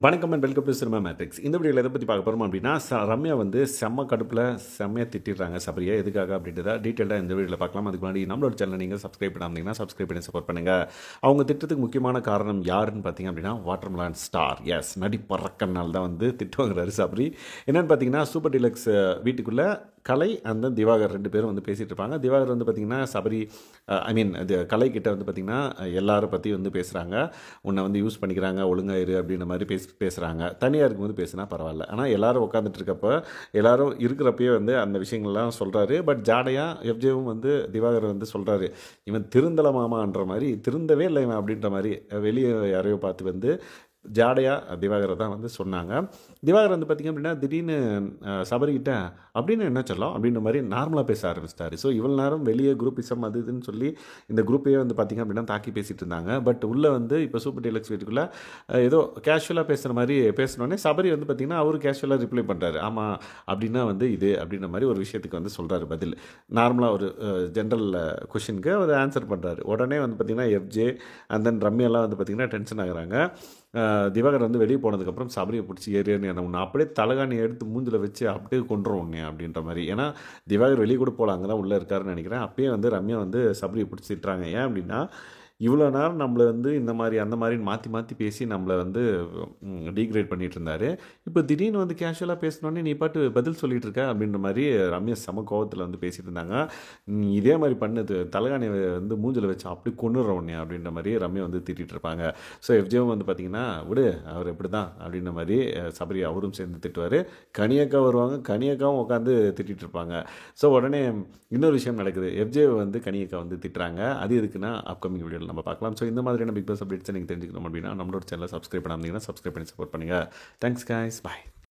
வணக்கம் and welcome to cinema matrix. இந்த வீடியோவில் எதை பற்றி பார்க்க போகிறோம் அப்படின்னா, ரம்யா வந்து செம்ம கடுப்பில் செம்மையாக திட்டிடுறாங்க சபரியை. எதுக்காக அப்படின்றத டீட்டெயிலாக இந்த வீடியோவில் பார்க்கலாம். அதுக்கு முன்னாடி நம்மளோட சேனல் நீங்கள் சப்ஸ்கிரைப் பண்ணாமல் சப்ஸ்கிரைப் பண்ணி சப்போர்ட் பண்ணுங்கள். அவங்க திட்டத்துக்கு முக்கியமான காரணம் யாருன்னு பார்த்தீங்க அப்படின்னா, வாட்டர்மெலன் ஸ்டார். எஸ், நடிப்பறக்கனால் தான் வந்து திட்டுவாங்கிறாரு சபரி. என்னென்னு பார்த்தீங்கன்னா, சூப்பர் டீலக்ஸ் வீட்டுக்குள்ளே கலை அந்த திவாகர் 2 பேரும் வந்து பேசிகிட்டு இருப்பாங்க. திவாகர் வந்து பார்த்திங்கன்னா சபரி இது கலைக்கிட்ட வந்து பார்த்திங்கன்னா எல்லாரை பற்றி வந்து பேசுகிறாங்க. உன்னை வந்து யூஸ் பண்ணிக்கிறாங்க, ஒழுங்காயிரு அப்படின்ற மாதிரி பேசுகிறாங்க. தனியாக இருக்கும்போது பேசுனா பரவாயில்ல. ஆனால் எல்லோரும் உட்காந்துட்டு இருக்கப்போ எல்லோரும் இருக்கிறப்பயே வந்து அந்த விஷயங்கள்லாம் சொல்கிறாரு. பட் ஜாடையாக எஃப்ஜேவும் வந்து திவாகர் வந்து சொல்கிறாரு, இவன் திருந்தலமாமான்ற மாதிரி, திருந்தவே இல்லை இவன் அப்படின்ற மாதிரி வெளியே யாரையோ பார்த்து வந்து ஜாடையாக திவாகரை தான் வந்து சொன்னாங்க. திவாகர் வந்து பார்த்திங்க அப்படின்னா திடீர்னு சபரிக்கிட்ட அப்படின்னு என்ன சொல்லலாம் அப்படின்ற மாதிரி நார்மலாக பேச ஆரம்பிச்சிட்டாரு. ஸோ இவ்வளோ நேரம் வெளியே குரூப்பிசம் அது இதுன்னு சொல்லி இந்த குரூப்பையே வந்து பார்த்திங்க அப்படின்னா தாக்கி பேசிகிட்டு இருந்தாங்க. பட் உள்ளே வந்து இப்போ சூப்பர் டீலக்ஸ் வீட்டுக்குள்ளே ஏதோ கேஷுவலாக பேசுகிற மாதிரி பேசினோடனே சபரி வந்து பார்த்திங்கன்னா அவர் கேஷுவலாக ரிப்ளை பண்ணுறாரு. ஆமாம் அப்படின்னா வந்து இது அப்படின்ற மாதிரி ஒரு விஷயத்துக்கு வந்து சொல்கிறாரு பதில். நார்மலாக ஒரு ஜென்ரல் கொஷினுக்கு அவர் ஆன்சர் பண்ணுறாரு. உடனே வந்து பார்த்திங்கன்னா எஃப்ஜே அண்ட் தென் ரம்யாலாம் வந்து பார்த்திங்கன்னா டென்ஷன் ஆகுறாங்க. திவாகர் வந்து வெளியே போனதுக்கப்புறம் சபரியை பிடிச்சி ஏறியன்னு என்ன ஒன்று அப்படியே தலகாணி எடுத்து மூஞ்சில் வச்சு அப்படியே கொண்டுரும் உடனே அப்படின்ற மாதிரி. ஏன்னா திவாகர் வெளியே கூட போகல, அங்கே தான் உள்ளே இருக்காருன்னு நினைக்கிறேன். அப்பயே வந்து ரம்யா வந்து சபரியை பிடிச்சி திட்டுறாங்க. ஏன் அப்படின்னா, இவ்வளோ நேரம் நம்மளை வந்து இந்த மாதிரி அந்த மாதிரின்னு மாற்றி மாற்றி பேசி நம்மளை வந்து டீக்ரேட் பண்ணிகிட்டு இருந்தார். இப்போ திடீர்னு வந்து கேஷுவலாக பேசினோடனே நீ பாட்டு பதில் சொல்லிகிட்டு இருக்க அப்படின்ற மாதிரி ரம்யா செம கோவத்தில் வந்து பேசிகிட்டு இருந்தாங்க. இதே மாதிரி பண்ணுது தலகாணி வந்து மூஞ்சில் வச்சு அப்படி கொண்டுறவுடனே அப்படின்ற மாதிரி ரம்யா வந்து திட்டிகிட்டு இருப்பாங்க. ஸோ எஃப்ஜேவும் வந்து பார்த்திங்கன்னா விடு அவர் எப்படி தான் அப்படின்ற மாதிரி சபரி அவரும் சேர்ந்து திட்டுவார். கனியக்கா வருவாங்க, கனியக்காவும் உட்காந்து திட்டிகிட்டு இருப்பாங்க. ஸோ உடனே இன்னொரு விஷயம் நடக்குது. எஃப்ஜே வந்து கனியக்கா வந்து திட்டுறாங்க. அது எதுக்குன்னா அப்கமிங் வீடியோவில் நம்ம பார்க்கலாம். ஸோ இந்த மாதிரியான பிக் பாஸ் அப்டேட்ஸ் நீங்கள் தெரிஞ்சுக்கணும் அப்படின்னா நம்மளோட சேனலை சப்ஸ்கிரைப் பண்ணாமல் சப்ஸ்கிரைப் பண்ணி சப்போர்ட் பண்ணுங்கள். தேங்க்ஸ் கைஸ், பாய்.